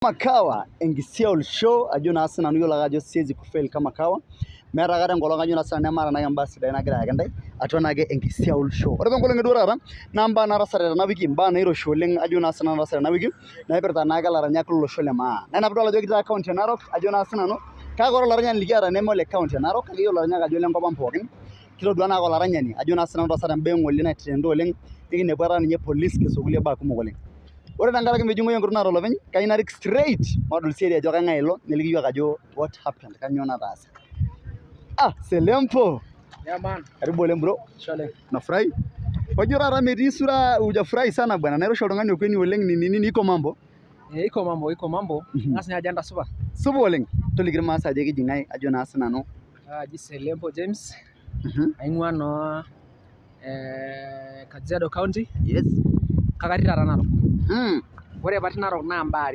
Kama kawa engisia olshow ajo na asina nuyo lagajo siezi kufail kama kawa mera gada ngolonga ajo na asina nemara na yamba sida na gira agandai atona ge engisia olshow ore ngolonga durara namba na rasare na wiki Imbaa na iro sholeng ajo na asina na rasare na wiki naipirta na gala ranya kulo shole ma na nabdo ajo kita account ya Narok ajo na asina no ka goro laranya ligiara nemo le account ya Narok ajo laranya ajo lengo pampokin kilo duana ko laranya ni ajo na asina ndo rasare mbengo lina tendo oleng ikine bara ninye police kesokulie ba kumok oleng. Ore tangaraki mejingo yongoro na roloveny kainarik straight model series ajo kangailo neliki yiok ajo what happened kanyo nataasa. Selempo. Yeah man. Karibu oleng bro. Shole. Nafurahi. Wajua rara metii sura hujafurahi sana bwana. Nairosha oltung'ani okweni oleng nini iko mambo? Iko mambo. Ngasi ajenda supa. Supa oleng. Toliki irmaasa ajo kijing'ai ajo naa sinanu. Ji Selempo James. Aing'ua no Kajiado County. Yes. Kakati tara Narok. Ore pati Narok na Imbaa.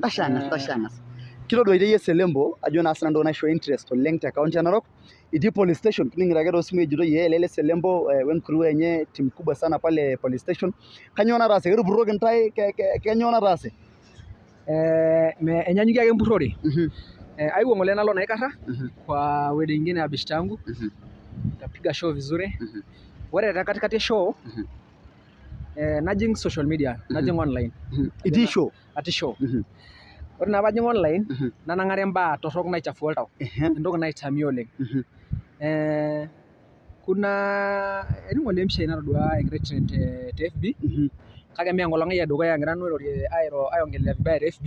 Tashangas. Kilo do ideye Selempo ajo na asina ndo na show interest oleng te account ya Narok. Iti police station kiningira gero simu ejito lele Selempo wen crew yenye timu kubwa sana pale police station. Kanyo nataase keru buroki ntai kanyo nataase. Enyanyuki ake mpurore. Aiwo ngole nalo naikara kwa wedding nyingine ya bishta yangu. Kapiga show vizuri. Ore katikati ya show najing social media, najing online. Iti show? Ati show. Ore na bajing online, nanang'are Imbaa torrok naichafua oltau. Entoki naitami oleng. Kuna ngole empisha natodua egira trend te FB. Kake mee enkolong' ai edukuya egira nanu airorie aiongelea vibaya te FB.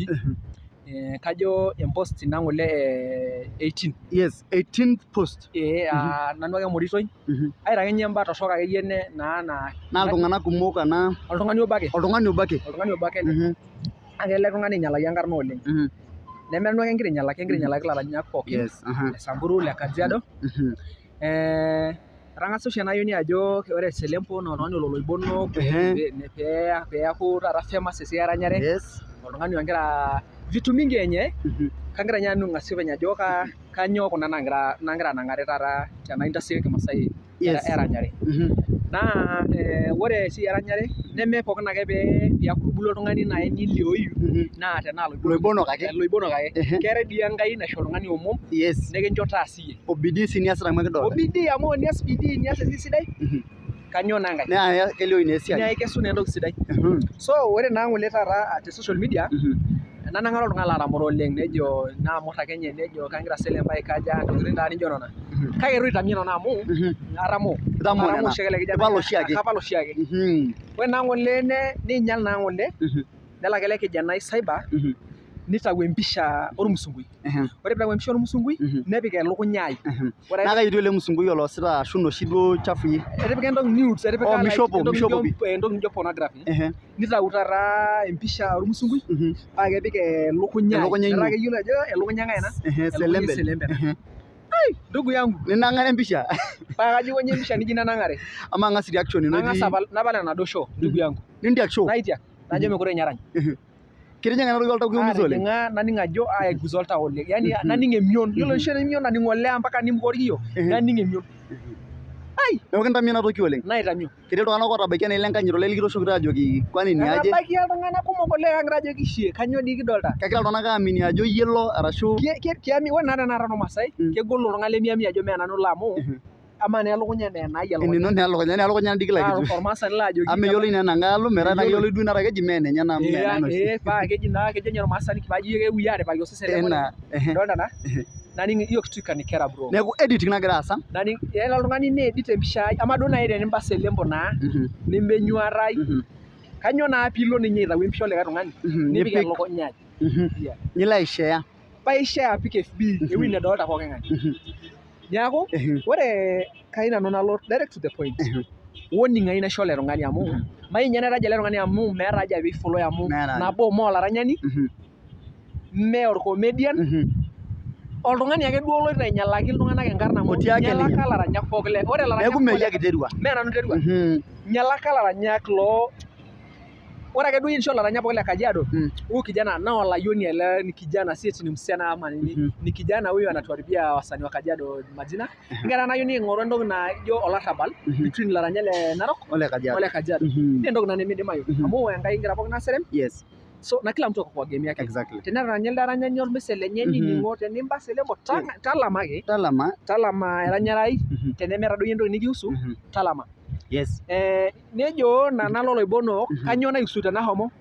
Kajo empost ina ngole 18. Yes, 18th post. Nanu ake emoritoi. Aitakenye Imbaa torrok akeyie na iltung'anak kumok ana oltung'ani obo ake. Ake ele tung'ani ainyalaki enkarna oleng. Neme nanu ake egira ainyalaki ilaranyak pookin. Yes. Le Samburu, le Kajiado. Etang'asa oshi enayoni ajo ore Selempo na oltung'ani oloibonok peeku taata famous esiai eranyare. Yes. Oltung'ani ogira vitu mingi enye kagira nye nanu ng'asio penye ajo kanyo kuna nagira anang'are taata tena industry ekimasai eranyare. Naa ore si eranyare neme pookin ake piaku ibulu oltung'ani nai nilioyu naa tenaa loibonok ake. Keetai dii enkai naisho oltung'ani omom nekincho taasa iyie. Obidii si niasita amu kidolta. Obidii amu nias bidii nias esiai sidai. Kanyo naa enkai. Naa kelio ina esiai. Naa ikesu naa entoki sidai. So ore naa ng'ole taata te social media nanang'are oltung'ani laramoro oleng nejo naamurr ake nye nejo kagira Selempo aikaja ntokitin taa nijo nena. Kake itu aitamie nanu amu atamoo. Atamoo oshiake. Kapal oshiake. Ore naa ng'ole niinyal naa ng'ole nelo ake ele kijanai cyber nitau empisha ormusungui. Ore piitau empisha ormusungui nepik elukunya ai. Naa kai etiu ele musungui oloosita ashu noshi duo chafui? Etipika entoki nudes, etipika entoki nijo pornography. Nitau taata empisha ormusungui paa kepik elukunya ai. Metaa keyiolo ajo elukunya ng'ae ena? Selempo. Ndugu yangu. Ninang'are empisha? Paa kajo konye empisha nijo nanang'are. Ama ng'as reaction ino etii? Napal enaduo show, ndugu yangu. Nintiak show? Naitiak. Najo mekure ninye arany. Kitijing'a enatoki oltau kiumiza oleng? Naning' ajo aiguza oltau oleng. Yani naning' emion. Yiolo oshi emion naning' olee mpaka nimborikio. Naning' emion. Neeku kintamio enatoki oleng? Naitamio. Ketii iltung'anak otabaikia naa ile nkanyit oleng likitoshokito ajoki kwani ni aje? Etabaikia iltung'anak kumok oleng agira ajoki shie kanyo dii kidolta. Kegira iltung'anak aamini ajo iyie ilo arashu? Ore naa tenakata tormaasai kegol oltung'ani lemiamini ajo mee nanu ilo amu ama naa elukunya naa enai elukunya. Enino naa elukunya dii kila kitu. Ormaasani laajoki. Ama meyioloi naa enankae alo metaa keyioloi duo inara keji mee enenye naa mee enainosi. Paa keji nye ormaasani paaji kepuoi aaripaki osesen dolta na? Naning' hiyo kitu ikanikera bro. Neeku editing nagira aasa? Naning' ele oltung'ani ne-edit empisha ai ama duo nai tenimba Selempo naa nemenyuarai. Kanyo naa piilo ninye aitau empisha olikae tung'ani nipik elukunya ai. Nilo aishare? Paishare apik FB ewuei nedolta pooki ng'ae. Neeku ore kai nanu nalo direct to the point. Warning ai naisho ele tung'ani amu mainye naitaja ele tung'ani amu meeta haja pifollow amu nabo mee olaranyani mee orcomedian oltung'ani ake duo oloito ainyalaki iltung'anak enkarna amu inyalaka ilaranyak pookin. Ore ilaranyak neeku mee iyie ake iterua? Mee nanu iterua. Inyalaka ilaranyak ore ake duo isho ilaranyak pookin le Kajiado huyu kijana na olayioni ele ni kijana si eti ni msichana ama ni kijana huyu anatuharibia wasanii wa Kajiado majina. Ngara nayioni aing'oru entoki naijo olarrabal between ilaranyak le Narok ole Kajiado. Ni entoki na nemidimayu amu enkai ngira pookin aserem. Yes. So na kila mtu ako kwa game yake. Exactly. Teneranya ildaranyani ormesel lenye nining'o tenimba Selempo talama ake. Talama eranyarai tenemera duo entoki nikiusu talama. Yes. Nejo nalo loibonok kanyo naiusu tenahomo.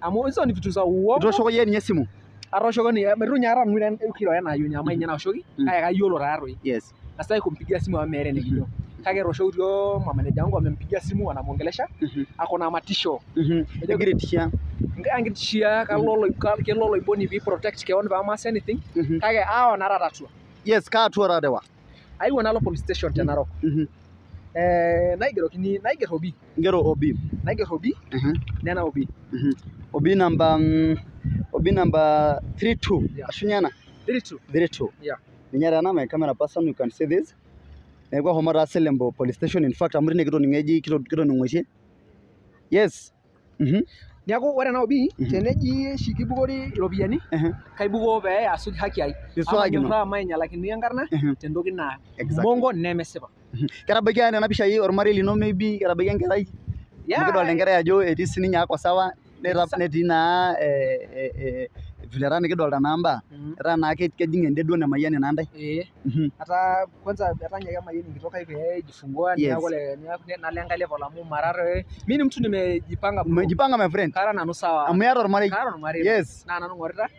Amu hizo ni vitu za uongo. Itoshoko yeye ninye simu. Atoshoko ni merunya ara nure kilo yana yunya ama nyana oshoki kaya kayiolo taaroi. Yes. Nasai kumpigia simu amere nikijo. Kage roshoki yo mama manager wangu amempigia simu anamuongelesha. Ako na matisho. Ngirishia. Angitishia kelo loiboni be protect keon ba mas anything. Kage awa naratatua. Yes, ka atua radewa. Aiwa nalo police station tenarok. Naigero obi. Ngero obi. Naigero obi. Nena obi. Obi number 32. Yeah. Ashunyana. 32. Yeah. Ninyara na my camera person, you can see this. Nego homara Selempo police station. In fact, amrine kito ningeji kito nungweshi. Yes. Niaku ore na obi teneji shikibugori robiani kaibugo be asuj haki ai. Ama mainya lakini enkarna tendoki na mongo nemesipa. Kerabaiki ana pisha hii ormari lino maybe kerabaiki enkerai. Mikidol enkerai ajo etii sininye ako sawa netii naa vile nikidolta namba era naa kejing ende duo nemayian ina ntai. Hata kwanza atanya kama yeye nikitoka hivi jifungua niako nale enkai level amu marare mimi ni mtu nimejipanga my friend kara nanu sawa amuyata ormarei. Yes. Na nanu ngorita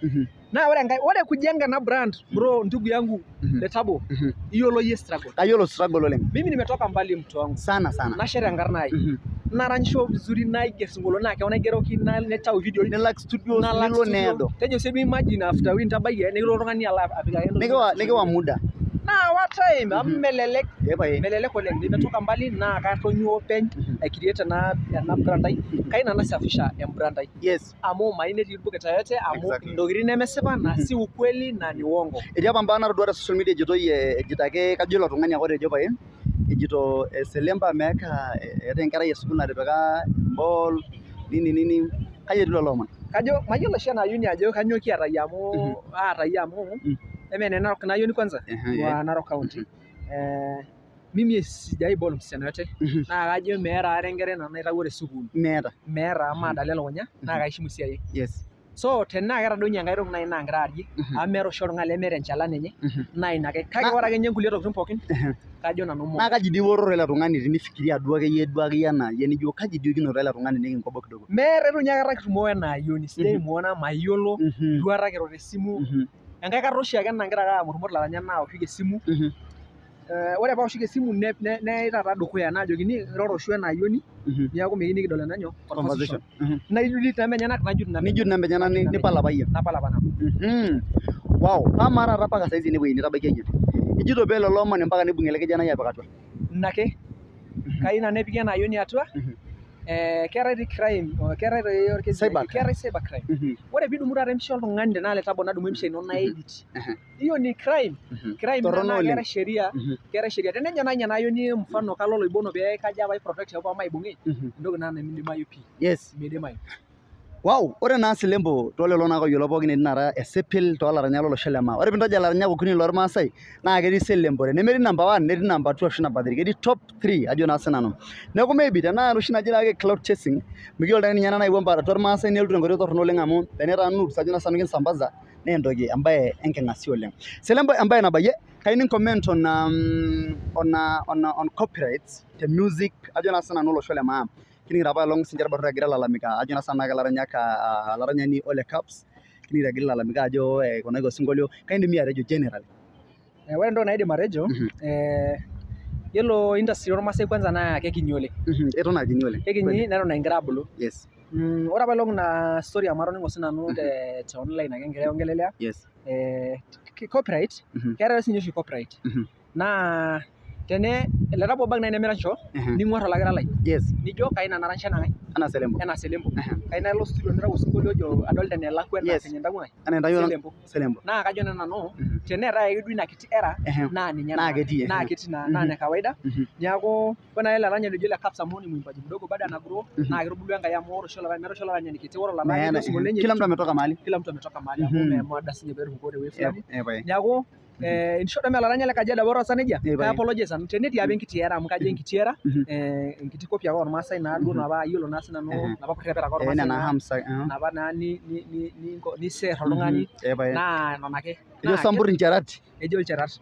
na ore kujenga na brand bro ndugu yangu letabo hiyo ye struggle ayolo struggle oleng. Mimi nimetoka mbali mtu wangu sana na shere ngarna ai naranyisho vizuri na igesungolo na kaona geroki na netau video ni like studios nilo nedo tejo sebi imagine after winter baye ni lorongani ala apika yendo nikiwa muda na what time amelelek melelek oleng nimetoka mbali na katonyo pen create na brand ai kaina nasafisha brand ai. Yes. Amu maine tilbuketa yote amu ndogiri nemesipa na si ukweli na ni uongo. Etii apa mbaa natodua social media ejitake kajo ilo tung'ani ake otejo pae ejito Selempo ameweka eeta enkerai esukul natipika ball nini kaji etiu lelo omon. Kajo mayiolo shi enayuni ajo kanyo kiata amu eme Narok nayoni kwanza wa Narok County. Mimi sijai ball msichana yote na kajo meera are nkere na naitawore sukul. Meera ama dalelo konya na kaishimu siai. Yes. So tena kera donya ngai rok na ngira arie amero shor ngale mere nchala nenye na inake kake ora kenye nkulie tokitin pookin kajo nanu mo na kaji diworo ile tung'ani tenifikiria duake yana yenijo kaji diwikino ile tung'ani nikinkobo kidogo mere donya kera kitumo na yoni sidai muona mayolo duara kero simu enkai karoshi ake nangira aka murmur laranya na oshike simu ore pa oshike simu ne tata dukuya na jokini roroshu na yoni niaku mekini kidol enanyo conversation na ijudi tamenyana namenyana ni palapaya wow amara rapaka saizi ni bwini tabaki aje ijito belo loma mpaka nibunge le kijana yapakatwa nake kaina nepike na yoni atua kerai crime kerai cyber crime ore bidumura remsho oltung'ani tenale tabo nadumu empisha ino na edit hiyo ni crime na kera sheria tenenyo nanya nayo ni mfano kalo loibono be kaja bai protect hapo maibunge ndogo nana midimayo pi. Yes. Midimayo. Wow, ore naa Selempo tolelo naa koyiolo pookin etinara esipil toolaranya lolosho le maa. Ore pintaja ilaranyak okuni lormaasai naa ketii Selempo nemetii number 1 netii number 2 ashu number 3 ketii top 3 ajo naa sinanu. Neeku maybe tenaa oshi naji ake cloud chasing mikiyiolo tani ninye naewuo mbara tormaasai nelotu tenkoitoi torrono oleng amu tenetaanu ajo naa sanu kinsambaza naa entoki embaye enking'asia oleng. Selempo embaye nabayie kayieu comment on copyrights te music ajo naa sinanu olosho le maa. Kini apa long sinjara baru agira lalamika ajo na sana laranyani Ole Caps kini agira lalamika ajo kuna go singolio kaindimi arejo general ore ndo naidim arejo yelo industry ormasai kwanza na kekinyole eto na kinyole kekinyi nero na ingrabulu. Yes. Ora apa long na story amaro ningo sinanu te online ake ngira ongelelea. Yes. Copyright kera sinyo copyright na tene letabo bag na nemeransho ning'or olagira lai. Yes. Nijo kaina naransha nangai ana Selempo kaina lo studio ndira usingolio jo adolta ne lakwe na kenye ndang'ai ana ndayo Selempo na kajo nena no tene ra edu ina kiti era na ninya na kiti na ne kawaida nyako kuna ile ranya ndio ile kapsa moni mwimbaji mdogo baada na grow na kirubulu anga ya moro shola ranya nikiti woro la ranya kila mtu ametoka mahali hapo mmoja sinye beru ngore wewe fulani nyako Inshota melaranya le Kajiado bora sana nejia. Kaya apologize anu tenetii apa enkiti era amu kajo enkiti era enkiti kopia ake ormaasai naaduo napa ayiolo naa sinanu napa kutitik ake ormaasai napa naa niserr oltung'ani naa nena ake. Ejo Sambur incherati. Ejo ilcherat.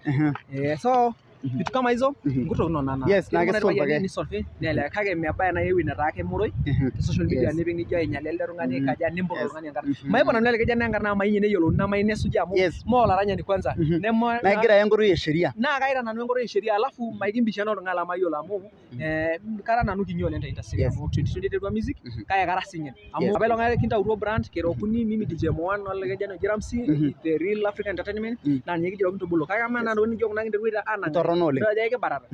So vitu kama hizo nkutok nona. Yes, na kesolve ake. Nisolve nele kake mebaya na ewuei netaa kemuroi te social media nipik nijo ainyal elde tung'ani kaja nimpot oltung'ani enkarna. Maipo nanu ele keja enkarna mayieu neyiolouni namayieu nesuji amu moo olaranyani kwanza. Na igira enkoitoi e sheria. Naa kaira nanu enkoitoi e sheria alafu maikimbishana oltung'ani lamayiolo amu kara nanu kinyi oleng te industry amu 2020 iterua music kake kara sinye. Amu apa ilo ng'ae kintautuo brand kira okuni mimi DJ Moan olekejani oji Ramsey the real African entertainment naa ninye kijo kintubulu kake ama nanu nijo kuna kinteruita anang. Ndio aje kibarata.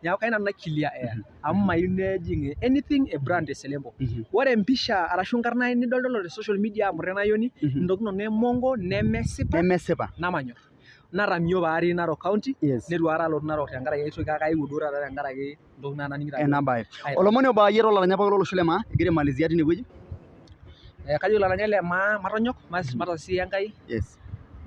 Nyau kaina na clear air. Amu mayieu nejing anything a brand e Selempo. Ore empisha arashu nkarna nidol te social media murena yoni ntokitin nemongo nemesipa namanyo. Naramio baari Narok County netu ara alotu Narok tenkaraki aitoki ake aiudu taata tenkaraki ntokitin naning'ito. Enabaye. Olomoni oba yiero olaranya pooki lolosho le maa egira aimalizia tine wueji. Kajo olaranya le maa matonyok matasie Enkai.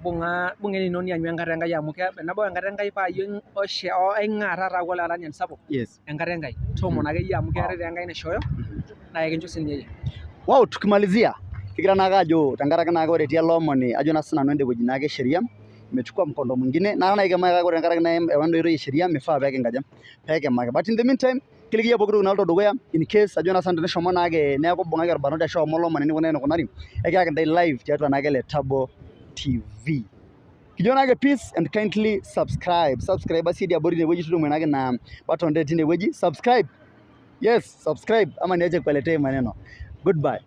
Bunga enino nianyu enkata Enkai amu nabo enkata Enkai paayieu oshe aing'aa taata aaku olaranyani sapuk. Enkata Enkai. Toomon akeyie amu keetai taa Enkai naishooyo naa kincho sininye yie. Wow, tukimalizia kigira naake ajo tenkaraki naake ore etii ele omoni ajo naa sinanu ende wueji naake sheria imechukua mkondo mwingine naa naikemaki ore tenkaraki naa ewendo oitoi e sheria mifaa peekinkaja peekimaki but in the meantime kiliki yie pooki toki naloito dukuya in case ajo naa sinanu teneshomo naake neeku ibung'aki orbarnoti ashu oshomo olomoni enikunari ekiyaki ntae live tiatua naake le Tabo TV. Kijo naake peace and kindly subscribe basi idi abori inewueji tudumu naake na button tine wueji subscribe. Yes, subscribe ama niache kukuletea maneno. Goodbye.